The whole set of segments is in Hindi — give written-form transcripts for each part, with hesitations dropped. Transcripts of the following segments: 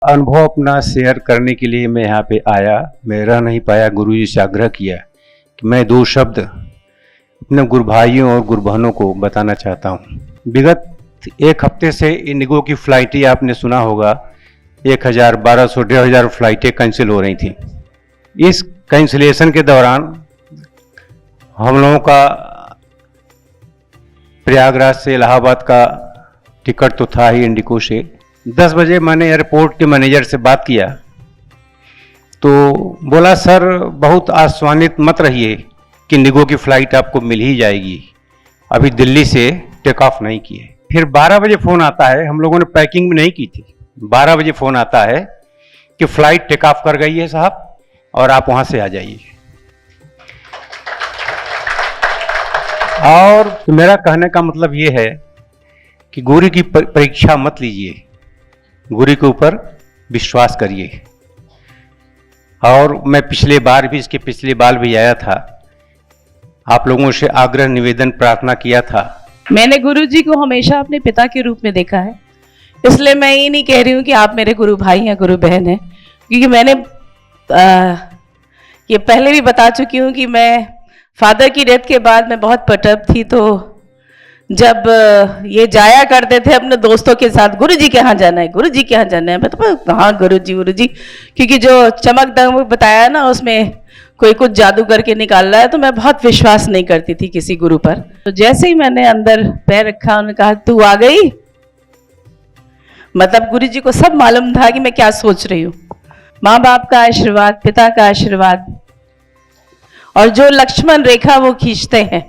अनुभव अपना शेयर करने के लिए मैं यहाँ पे आया। मैं रह नहीं पाया, गुरुजी से आग्रह किया कि मैं दो शब्द अपने गुरु भाइयों और गुरु बहनों को बताना चाहता हूँ। विगत एक हफ्ते से इंडिगो की फ्लाइटें आपने सुना होगा 1000, 1200, 1500 फ्लाइटें कैंसिल हो रही थी। इस कैंसिलेशन के दौरान हम लोगों का प्रयागराज से इलाहाबाद का टिकट तो था ही इंडिगो से। 10 बजे मैंने एयरपोर्ट के मैनेजर से बात किया तो बोला, सर बहुत आश्वानित मत रहिए कि इंडिगो की फ़्लाइट आपको मिल ही जाएगी, अभी दिल्ली से टेक ऑफ नहीं किए। फिर 12 बजे फ़ोन आता है, हम लोगों ने पैकिंग भी नहीं की थी। 12 बजे फ़ोन आता है कि फ़्लाइट टेक ऑफ कर गई है साहब, और आप वहाँ से आ जाइए। और मेरा कहने का मतलब ये है कि गुरु की परीक्षा मत लीजिए, गुरु के ऊपर विश्वास करिए। और मैं पिछले बार भी, इसके पिछले बार भी आया था, आप लोगों से आग्रह निवेदन प्रार्थना किया था। मैंने गुरु जी को हमेशा अपने पिता के रूप में देखा है, इसलिए मैं ये नहीं कह रही हूँ कि आप मेरे गुरु भाई या गुरु बहन हैं, क्योंकि मैंने ये पहले भी बता चुकी हूँ कि मैं फादर की डेथ के बाद मैं बहुत पर्टर्ब थी। तो जब ये जाया करते थे अपने दोस्तों के साथ, गुरु जी के यहाँ जाना है, गुरु जी के यहाँ जाना है, मैं तो कहाँ गुरु जी, क्योंकि जो चमक दमक बताया ना उसमें कोई कुछ जादू करके निकाल रहा है, तो मैं बहुत विश्वास नहीं करती थी किसी गुरु पर। तो जैसे ही मैंने अंदर पैर रखा, उन्होंने कहा तू आ गई, मतलब गुरु जी को सब मालूम था कि मैं क्या सोच रही हूँ। माँ बाप का आशीर्वाद, पिता का आशीर्वाद, और जो लक्ष्मण रेखा वो खींचते हैं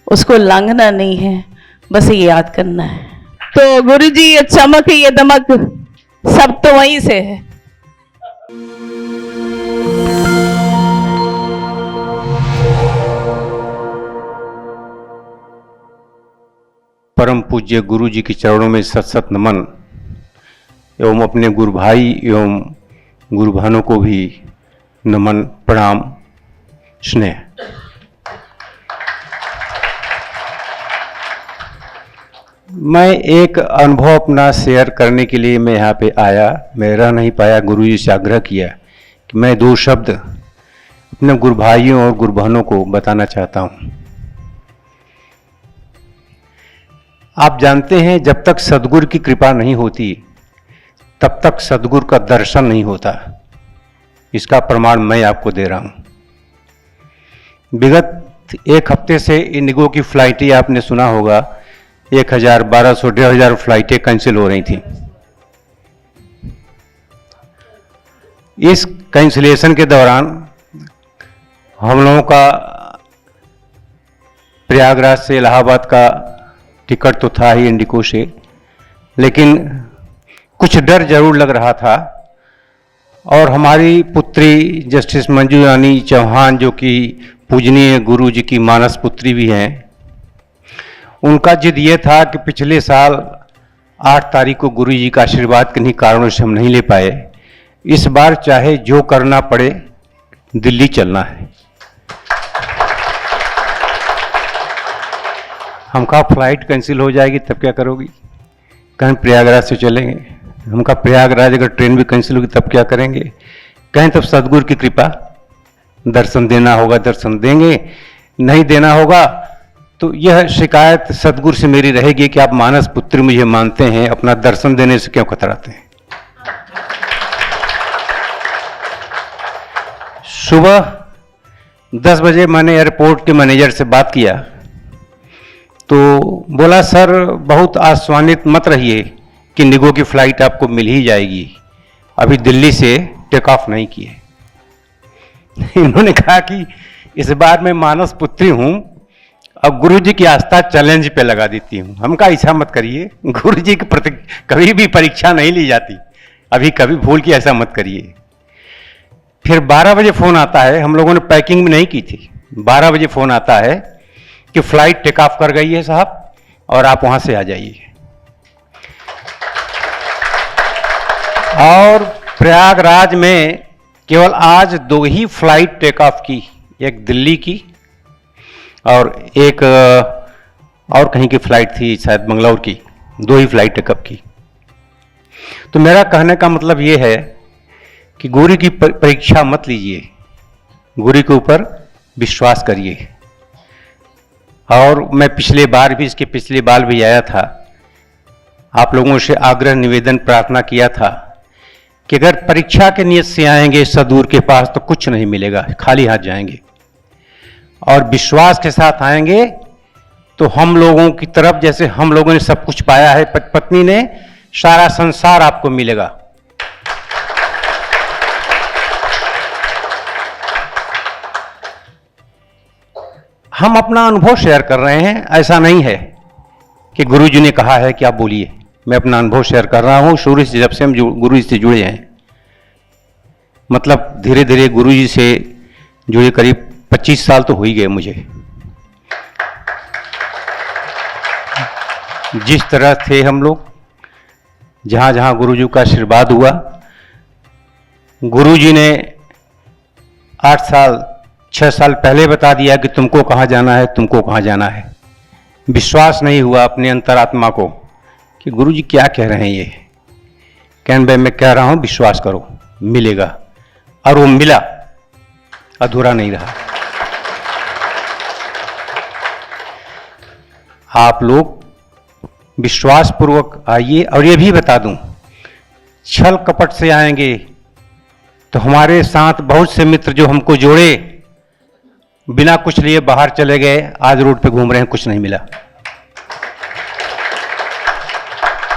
उसको लांघना नहीं है, बस ये याद करना है। तो गुरु जी ये चमक ये दमक सब तो वहीं से है। परम पूज्य गुरु जी के चरणों में सत सत नमन, एवं अपने गुरु भाई एवं गुरु बहनों को भी नमन, प्रणाम, स्नेह। मैं एक अनुभव अपना शेयर करने के लिए मैं यहाँ पे आया। मैं रह नहीं पाया, गुरु जी से आग्रह किया कि मैं दो शब्द अपने गुरु भाइयों और गुरु बहनों को बताना चाहता हूँ। आप जानते हैं, जब तक सद्गुरु की कृपा नहीं होती तब तक सद्गुरु का दर्शन नहीं होता। इसका प्रमाण मैं आपको दे रहा हूँ। विगत एक हफ्ते से इंडिगो की फ्लाइटें आपने सुना होगा 1000, 1200, 1500 फ्लाइटें कैंसिल हो रही थी। इस कैंसिलेशन के दौरान हम लोगों का प्रयागराज से इलाहाबाद का टिकट तो था ही इंडिगो से, लेकिन कुछ डर जरूर लग रहा था। और हमारी पुत्री जस्टिस मंजू रानी चौहान, जो कि पूजनीय गुरु जी की मानस पुत्री भी हैं, उनका जिद ये था कि पिछले साल 8 तारीख को गुरु जी का आशीर्वाद किन्हीं कारणों से हम नहीं ले पाए, इस बार चाहे जो करना पड़े दिल्ली चलना है। हम कहा फ्लाइट कैंसिल हो जाएगी तब क्या करोगी? कहीं प्रयागराज से चलेंगे। हम कहा प्रयागराज अगर ट्रेन भी कैंसिल होगी तब क्या करेंगे? कहीं तब सद्गुरु की कृपा, दर्शन देना होगा दर्शन देंगे, नहीं देना होगा तो यह शिकायत सद्गुरु से मेरी रहेगी कि आप मानस पुत्र मुझे मानते हैं, अपना दर्शन देने से क्यों कतराते हैं। सुबह 10 बजे मैंने एयरपोर्ट के मैनेजर से बात किया तो बोला, सर बहुत आश्वानित मत रहिए कि इंडिगो की फ़्लाइट आपको मिल ही जाएगी, अभी दिल्ली से टेक ऑफ नहीं किए। इन्होंने कहा कि इस बार मैं मानस पुत्री हूँ, अब गुरु जी की आस्था चैलेंज पे लगा देती हूँ। हम कहा ऐसा मत करिए, गुरु जी की प्रति कभी भी परीक्षा नहीं ली जाती, अभी कभी भूल के ऐसा मत करिए। फिर 12 बजे फ़ोन आता है, हम लोगों ने पैकिंग भी नहीं की थी। 12 बजे फ़ोन आता है कि फ़्लाइट टेक ऑफ कर गई है साहब, और आप वहाँ से आ जाइए। और प्रयागराज में केवल आज 2 ही फ्लाइट टेक ऑफ की, एक दिल्ली की और एक और कहीं की फ़्लाइट थी शायद मंगलौर की, 2 ही फ्लाइट टेकअप की। तो मेरा कहने का मतलब ये है कि गुरु की परीक्षा मत लीजिए, गुरु के ऊपर विश्वास करिए। और मैं पिछले बार भी, इसके पिछले बार भी आया था, आप लोगों से आग्रह निवेदन प्रार्थना किया था कि अगर परीक्षा के नियत से आएंगे सदगुरु के पास तो कुछ नहीं मिलेगा, खाली हाथ जाएंगे, और विश्वास के साथ आएंगे तो हम लोगों की तरफ जैसे हम लोगों ने सब कुछ पाया है पत्नी ने, सारा संसार आपको मिलेगा। हम अपना अनुभव शेयर कर रहे हैं, ऐसा नहीं है कि गुरुजी ने कहा है कि आप बोलिए। मैं अपना अनुभव शेयर कर रहा हूं, शुरू से जब से हम गुरुजी से जुड़े हैं, मतलब धीरे धीरे गुरुजी से जुड़े करीब 25 साल तो हो ही गए मुझे। जिस तरह थे हम लोग, जहां जहां गुरुजी का आशीर्वाद हुआ, गुरुजी ने 8 साल 6 साल पहले बता दिया कि तुमको कहां जाना है, तुमको कहां जाना है। विश्वास नहीं हुआ अपने अंतरात्मा को कि गुरुजी क्या कह रहे हैं ये। कहन भाई मैं कह रहा हूं विश्वास करो, मिलेगा, और वो मिला, अधूरा नहीं रहा। आप लोग विश्वास पूर्वक आइए। और ये भी बता दूं, छल कपट से आएंगे तो हमारे साथ बहुत से मित्र जो हमको जोड़े, बिना कुछ लिए बाहर चले गए, आज रोड पे घूम रहे हैं, कुछ नहीं मिला।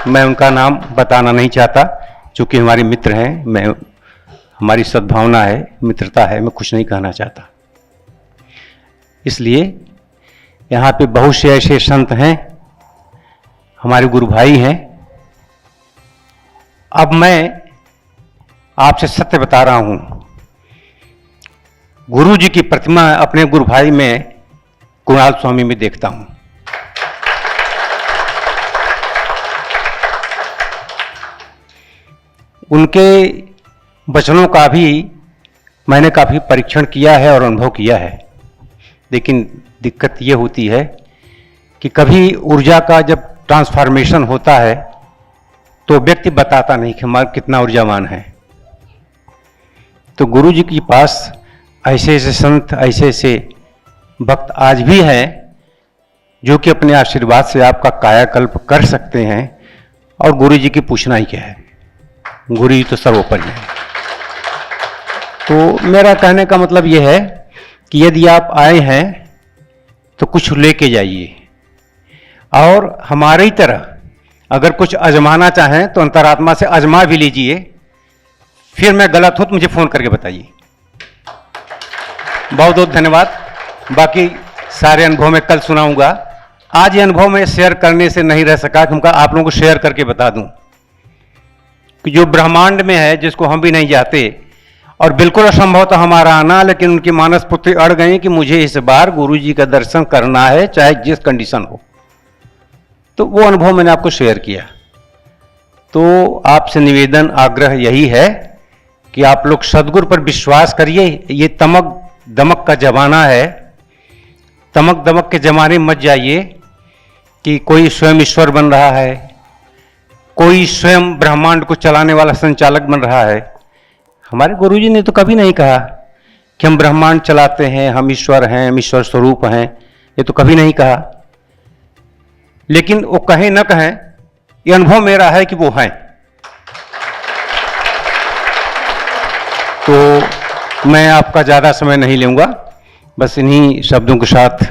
मैं उनका नाम बताना नहीं चाहता, क्योंकि हमारे मित्र हैं, हमारी सद्भावना है, मित्रता है, मैं कुछ नहीं कहना चाहता। इसलिए यहाँ पे बहुत से ऐसे संत हैं, हमारे गुरु भाई हैं। अब मैं आपसे सत्य बता रहा हूं, गुरु जी की प्रतिमा अपने गुरु भाई में, कुणाल स्वामी में देखता हूं। उनके वचनों का भी मैंने काफी परीक्षण किया है और अनुभव किया है, लेकिन दिक्कत ये होती है कि कभी ऊर्जा का जब ट्रांसफॉर्मेशन होता है तो व्यक्ति बताता नहीं कि हमारा कितना ऊर्जावान है। तो गुरु जी के पास ऐसे ऐसे संत, ऐसे ऐसे भक्त आज भी हैं जो कि अपने आशीर्वाद से आपका कायाकल्प कर सकते हैं, और गुरु जी की पूछना ही क्या है, गुरु जी तो सर्वोपरि है। तो मेरा कहने का मतलब यह है कि यदि आप आए हैं तो कुछ लेके जाइए, और हमारी तरह अगर कुछ आजमाना चाहें तो अंतरात्मा से आजमा भी लीजिए। फिर मैं गलत हूं तो मुझे फोन करके बताइए। बहुत बहुत धन्यवाद। बाकी सारे अनुभव मैं कल सुनाऊंगा। आज ये अनुभव मैं शेयर करने से नहीं रह सका, क्योंकि आप लोगों को शेयर करके बता दूं कि जो ब्रह्मांड में है, जिसको हम भी नहीं जाते, और बिल्कुल असंभव था हमारा आना, लेकिन उनकी मानस पुत्री अड़ गई कि मुझे इस बार गुरु जी का दर्शन करना है, चाहे जिस कंडीशन हो। तो वो अनुभव मैंने आपको शेयर किया। तो आपसे निवेदन, आग्रह यही है कि आप लोग सदगुरु पर विश्वास करिए। ये तमक दमक का जमाना है, तमक दमक के जमाने में मत जाइए कि कोई स्वयं ईश्वर बन रहा है, कोई स्वयं ब्रह्मांड को चलाने वाला संचालक बन रहा है। हमारे गुरुजी ने तो कभी नहीं कहा कि हम ब्रह्मांड चलाते हैं, हम ईश्वर हैं, हम ईश्वर स्वरूप हैं, ये तो कभी नहीं कहा। लेकिन वो कहें न कहें, ये अनुभव मेरा है कि वो हैं। तो मैं आपका ज़्यादा समय नहीं लूँगा, बस इन्हीं शब्दों के साथ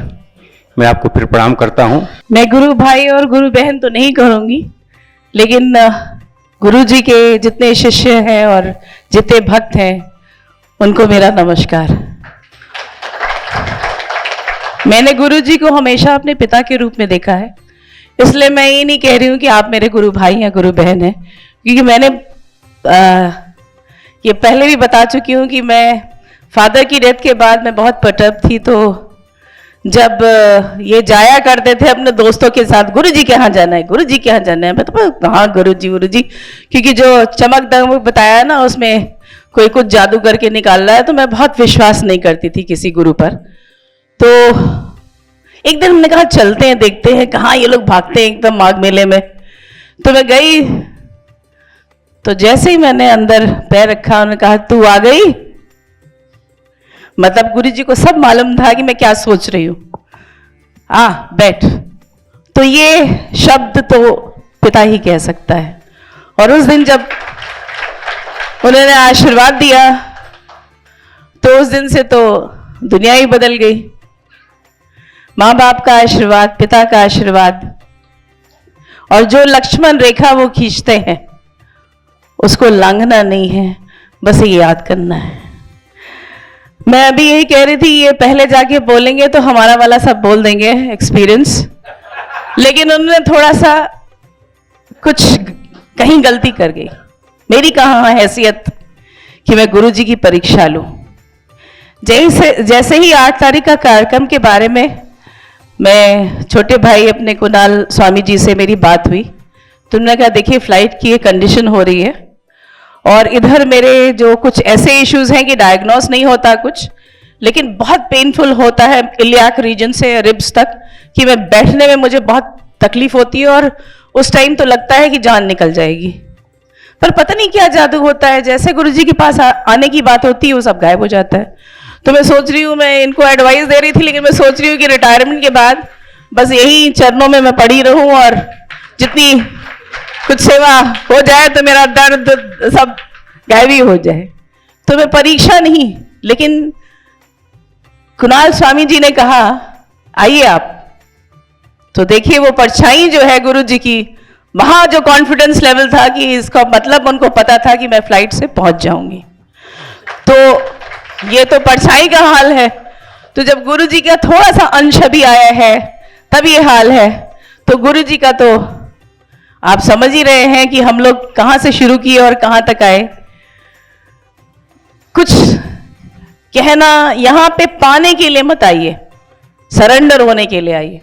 मैं आपको फिर प्रणाम करता हूँ। मैं गुरु भाई और गुरु बहन तो नहीं कहूँगी, लेकिन गुरु जी के जितने शिष्य हैं और जितने भक्त हैं, उनको मेरा नमस्कार। मैंने गुरु जी को हमेशा अपने पिता के रूप में देखा है, इसलिए मैं ये नहीं कह रही हूँ कि आप मेरे गुरु भाई हैं, गुरु बहन हैं, क्योंकि मैंने ये पहले भी बता चुकी हूँ कि मैं फादर की डेथ के बाद मैं बहुत पर्टर्ब थी। तो जब ये जाया करते थे अपने दोस्तों के साथ, गुरु जी के यहाँ जाना है, गुरु जी के यहाँ जाना है, मैं तो कहाँ गुरु जी, क्योंकि जो चमक दमक बताया ना, उसमें कोई कुछ जादू करके निकाल रहा है, तो मैं बहुत विश्वास नहीं करती थी किसी गुरु पर। तो एक दिन हमने कहा चलते हैं, देखते हैं कहाँ ये लोग भागते हैं एकदम माघ मेले में। तो मैं गई, तो जैसे ही मैंने अंदर पैर रखा उन्होंने कहा तू आ गई। मतलब गुरुजी को सब मालूम था कि मैं क्या सोच रही हूं। आ बैठ। तो ये शब्द तो पिता ही कह सकता है। और उस दिन जब उन्होंने आशीर्वाद दिया तो उस दिन से तो दुनिया ही बदल गई। माँ बाप का आशीर्वाद, पिता का आशीर्वाद, और जो लक्ष्मण रेखा वो खींचते हैं उसको लांघना नहीं है, बस ये याद करना है। मैं अभी यही कह रही थी, ये पहले जाके बोलेंगे तो हमारा वाला सब बोल देंगे एक्सपीरियंस, लेकिन उन्होंने थोड़ा सा कुछ कहीं गलती कर गई। मेरी कहाँ हैसियत कि मैं गुरुजी की परीक्षा लूं। जैसे ही 8 तारीख का कार्यक्रम के बारे में मैं छोटे भाई अपने कुणाल स्वामी जी से मेरी बात हुई तो उन्होंने कहा देखिए फ्लाइट की ये कंडीशन हो रही है और इधर मेरे जो कुछ ऐसे इश्यूज हैं कि डायग्नोस नहीं होता कुछ, लेकिन बहुत पेनफुल होता है इलियाक रीजन से रिब्स तक, कि मैं बैठने में मुझे बहुत तकलीफ होती है और उस टाइम तो लगता है कि जान निकल जाएगी। पर पता नहीं क्या जादू होता है, जैसे गुरुजी के पास आने की बात होती है वो सब गायब हो जाता है। तो मैं सोच रही हूँ, मैं इनको एडवाइस दे रही थी, लेकिन मैं सोच रही हूँ कि रिटायरमेंट के बाद बस यही चरणों में मैं पड़ी रहूं और जितनी कुछ सेवा हो जाए तो मेरा दर्द सब गायब ही हो जाए। तो मैं परीक्षा नहीं, लेकिन कुणाल स्वामी जी ने कहा आइए आप, तो देखिए वो परछाई जो है गुरुजी की, वहां जो कॉन्फिडेंस लेवल था कि इसका मतलब उनको पता था कि मैं फ्लाइट से पहुंच जाऊंगी। तो ये तो परछाई का हाल है, तो जब गुरुजी का थोड़ा सा अंश भी आया है तब ये हाल है। तो गुरुजी का तो आप समझ ही रहे हैं कि हम लोग कहां से शुरू किए और कहां तक आए। कुछ कहना यहां पे पाने के लिए मत आइए, सरेंडर होने के लिए आइए।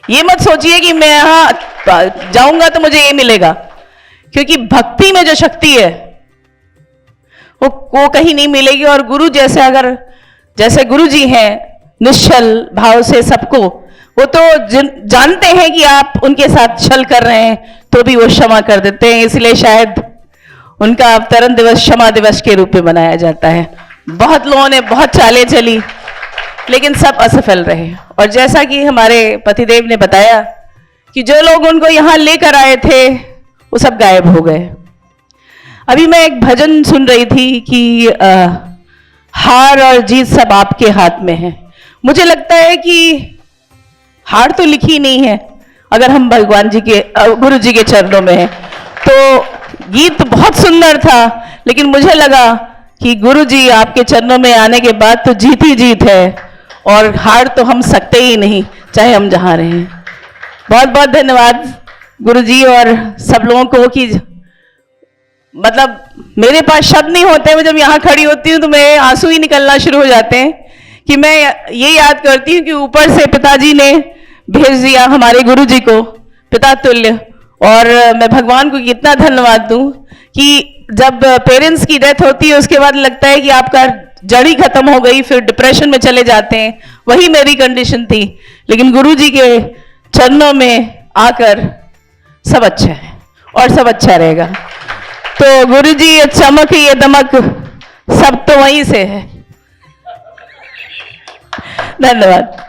ये मत सोचिए कि मैं यहां जाऊंगा तो मुझे ये मिलेगा, क्योंकि भक्ति में जो शक्ति है वो कहीं नहीं मिलेगी। और गुरु जैसे अगर जैसे गुरु जी हैं निश्चल भाव से सबको, वो तो जानते हैं कि आप उनके साथ छल कर रहे हैं तो भी वो क्षमा कर देते हैं। इसलिए शायद उनका अवतरण दिवस क्षमा दिवस के रूप में मनाया जाता है। बहुत लोगों ने बहुत चालें चली लेकिन सब असफल रहे। और जैसा कि हमारे पतिदेव ने बताया कि जो लोग उनको यहां लेकर आए थे वो सब गायब हो गए। अभी मैं एक भजन सुन रही थी कि हार और जीत सब आपके हाथ में है। मुझे लगता है कि हार तो लिखी नहीं है अगर हम भगवान जी के गुरु जी के चरणों में हैं। तो गीत बहुत सुंदर था, लेकिन मुझे लगा कि गुरु जी आपके चरणों में आने के बाद तो जीत ही जीत है और हार तो हम सकते ही नहीं, चाहे हम जहां रहें। बहुत बहुत धन्यवाद गुरु जी और सब लोगों को कि मतलब मेरे पास शब्द नहीं होते। मैं जब यहाँ खड़ी होती हूँ तो मेरे आंसू ही निकलना शुरू हो जाते हैं कि मैं ये याद करती हूँ कि ऊपर से पिताजी ने भेज दिया हमारे गुरु जी को पिता तुल्य। और मैं भगवान को कितना धन्यवाद दूं कि जब पेरेंट्स की डेथ होती है उसके बाद लगता है कि आपका जड़ी खत्म हो गई, फिर डिप्रेशन में चले जाते हैं। वही मेरी कंडीशन थी, लेकिन गुरु जी के चरणों में आकर सब अच्छा है और सब अच्छा रहेगा। तो गुरु जी ये चमक ये दमक सब तो वहीं से है। धन्यवाद।